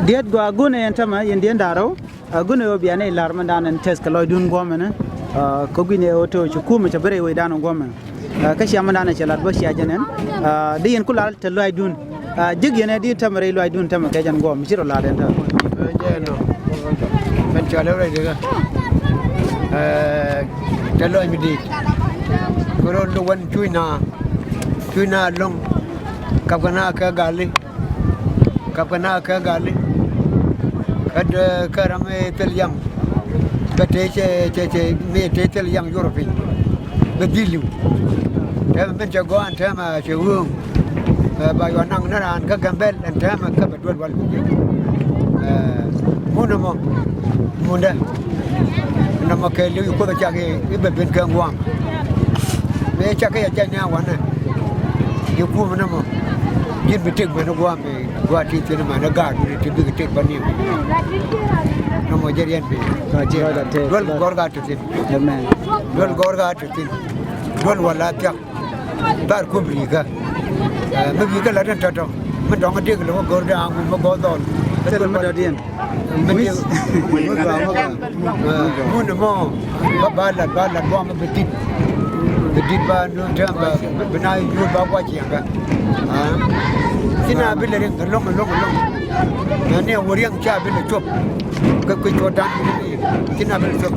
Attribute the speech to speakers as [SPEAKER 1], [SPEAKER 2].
[SPEAKER 1] diet go agune entama yendien daro agune obiane larmandan and test kalo dun gomena ko gine oto chukuma chabere we dano gomena kashi amana chalat bo shi ajanen de yen kulal te loy dun jig yene di tamare loy dun tam ke jan gom chiro la den ta
[SPEAKER 2] jeno ben chale re diga te loy mi di goro lu wan chuina long kapana ka gali kad karame tel yang bete che me tel yang european bedilu tem ben jago an tem che wung ba yo nang naran ka gambel an tem ka bedwal wal munda na ma ke lu ko cha ke be ben kan wang me cha ke ya nya wan na yu ku na mo yin bitik me no gwa me gwa ti ti na ma na ga du ti bi tik ba ni no mo jerian be
[SPEAKER 1] ka ji da te
[SPEAKER 2] dol gor ga ti
[SPEAKER 1] amen
[SPEAKER 2] dol gor ga ti dol wala pya bar ko bri ga me bi ga la den ta to me dong dik lo gor da ngu mo go dol
[SPEAKER 1] te ma da dien
[SPEAKER 2] me mun mo ba la bo me bitik bitik ba no ta ba bina yu ba kwa chi ga sina bile ring long ne woriang cha bile chop ka ko dan ni sina bile chop